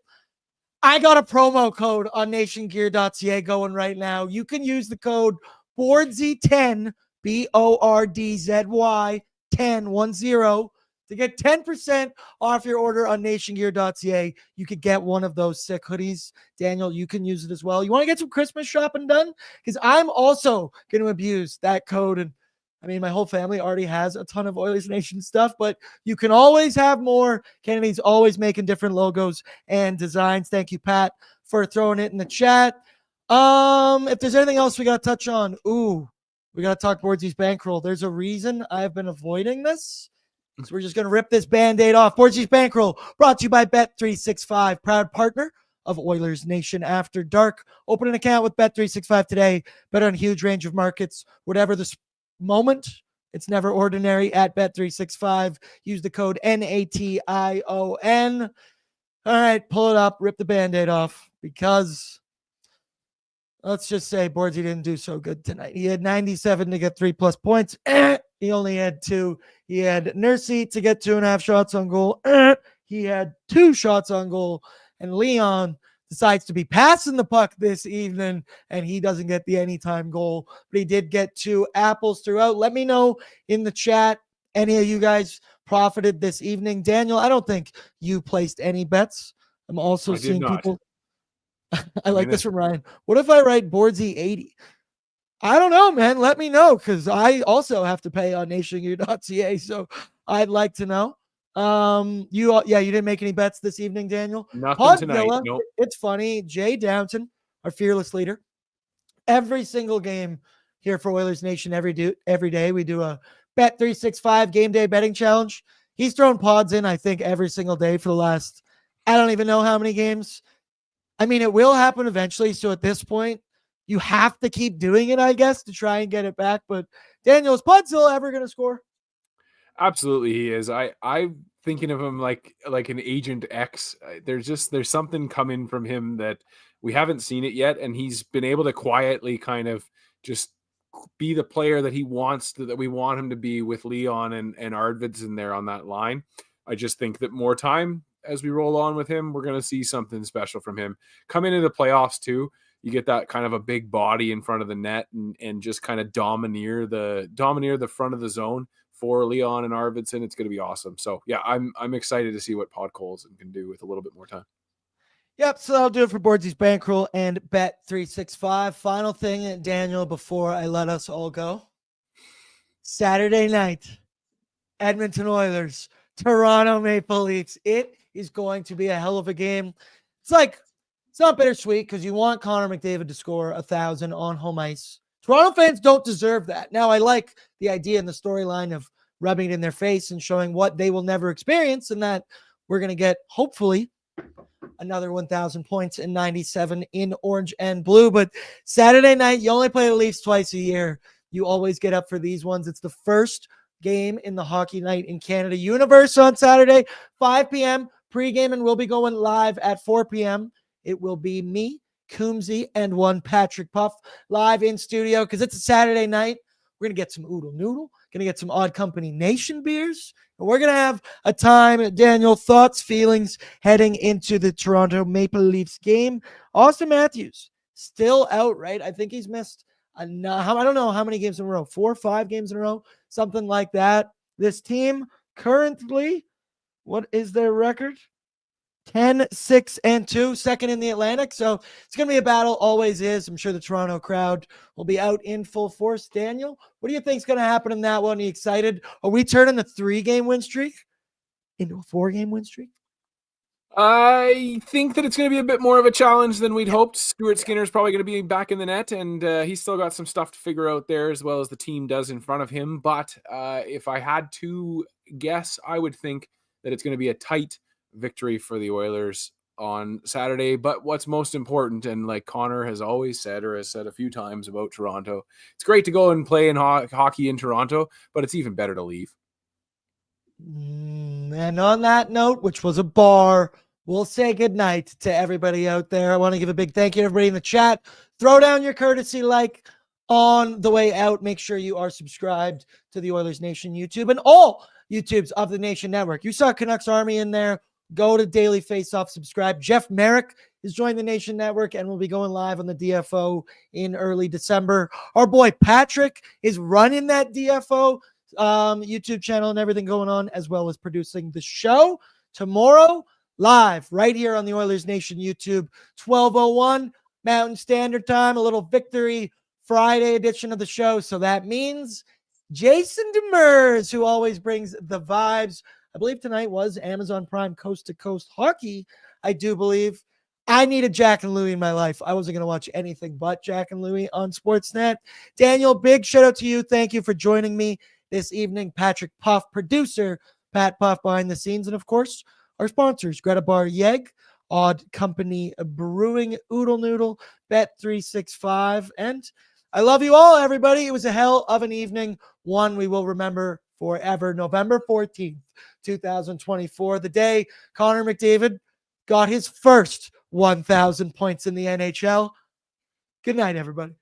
I got a promo code on nationgear.ca going right now. You can use the code Bordzy10, BORDZY 10 to get 10% off your order on nationgear.ca. You could get one of those sick hoodies. Daniel, you can use it as well. You want to get some Christmas shopping done? Because I'm also going to abuse that code. And I mean, my whole family already has a ton of Oilers Nation stuff, but you can always have more. Kennedy's always making different logos and designs. Thank you, Pat, for throwing it in the chat. If there's anything else we got to touch on, we got to talk Bordzy's Bankroll. There's a reason I've been avoiding this. So we're just going to rip this Band-Aid off. Bordzy's Bankroll, brought to you by Bet365, proud partner of Oilers Nation After Dark. Open an account with Bet365 today. Bet on a huge range of markets. Whatever the moment, it's never ordinary at Bet365. Use the code NATION. All right, pull it up, rip the Band-Aid off, because let's just say Bordzy didn't do so good tonight. He had 97 to get 3+ points. He only had 2. He had Nursey to get 2.5 shots on goal. He had 2 shots on goal, and Leon decides to be passing the puck this evening, and he doesn't get the anytime goal, but he did get 2 apples throughout. Let me know in the chat, any of you guys profited this evening. Daniel, I don't think you placed any bets. I'm also I did seeing not. people. I like this from Ryan. What if I write Bordzy 80? I don't know, man. Let me know, because I also have to pay on nationu.ca, so I'd like to know. You didn't make any bets this evening, Daniel. Nothing tonight. Podzilla, Nope. it's funny. Jay Downton, our fearless leader, every single game here for Oilers Nation, every day we do a Bet 365 game day betting challenge. He's thrown pods in, I think, every single day for the last, I don't even know how many games. I mean, it will happen eventually. So at this point, you have to keep doing it, I guess, to try and get it back. But Daniel, is Podzilla ever going to score? Absolutely, he is. I'm thinking of him like an Agent X. There's something coming from him that we haven't seen it yet, and he's been able to quietly kind of just be the player that he wants that we want him to be with Leon and Arvidsson there on that line. I just think that more time as we roll on with him, we're going to see something special from him. Come into the playoffs too. You get that kind of a big body in front of the net and just kind of domineer the front of the zone for Leon and Arvidsson. It's going to be awesome. So yeah, I'm excited to see what Podkolzin can do with a little bit more time. Yep, so that'll do it for Bordzy's Bankroll and Bet 365. Final thing, Daniel, before I let us all go. Saturday night, Edmonton Oilers, Toronto Maple Leafs. It is going to be a hell of a game. It's not bittersweet because you want Connor McDavid to score 1,000 on home ice. Toronto fans don't deserve that. Now, I like the idea and the storyline of rubbing it in their face and showing what they will never experience, and that we're going to get, hopefully, another 1,000 points in 97 in orange and blue. But Saturday night, you only play the Leafs twice a year. You always get up for these ones. It's the first game in the Hockey Night in Canada Universe on Saturday, 5 p.m. pregame, and we'll be going live at 4 p.m. It will be me, Coombsy, and one Patrick Puff live in studio because it's a Saturday night. We're going to get some Oodle Noodle, going to get some Odd Company Nation beers, and we're going to have a time. Daniel, thoughts, feelings heading into the Toronto Maple Leafs game. Austin Matthews still out, right? I think he's missed, I don't know how many games in a row, 4 or 5 games in a row, something like that. This team currently, what is their record? 10-6-2, second in the Atlantic. So it's going to be a battle, always is. I'm sure the Toronto crowd will be out in full force. Daniel, what do you think is going to happen in that one? Are you excited? Are we turning the 3-game win streak into a 4-game win streak? I think that it's going to be a bit more of a challenge than we'd hoped. Stuart Skinner's probably going to be back in the net, and he's still got some stuff to figure out there as well as the team does in front of him. But if I had to guess, I would think that it's going to be a tight victory for the Oilers on Saturday. But what's most important, and like Connor has always said, or has said a few times about Toronto, it's great to go and play in hockey in Toronto, but it's even better to leave. And on that note, which was a bar, we'll say goodnight to everybody out there. I want to give a big thank you to everybody in the chat. Throw down your courtesy like on the way out. Make sure you are subscribed to the Oilers Nation YouTube and all YouTubes of the Nation Network. You saw Canucks Army in there. Go to Daily Faceoff, subscribe. Jeff Merrick is joining the Nation Network and will be going live on the DFO in early December. Our boy Patrick is running that DFO YouTube channel and everything going on, as well as producing the show tomorrow live right here on the Oilers Nation YouTube, 12:01 Mountain Standard Time, a little Victory Friday edition of the show. So that means Jason Demers, who always brings the vibes. I believe tonight was Amazon Prime Coast to Coast Hockey. I do believe. I needed Jack and Louie in my life. I wasn't going to watch anything but Jack and Louie on Sportsnet. Daniel, big shout out to you. Thank you for joining me this evening. Patrick Puff, producer, Pat Puff behind the scenes. And of course, our sponsors, Greta Bar Yeg, Odd Company Brewing, Oodle Noodle, Bet 365. And I love you all, everybody. It was a hell of an evening. One we will remember forever. November 14th, 2024, the day Connor McDavid got his first 1,000 points in the NHL. Good night, everybody.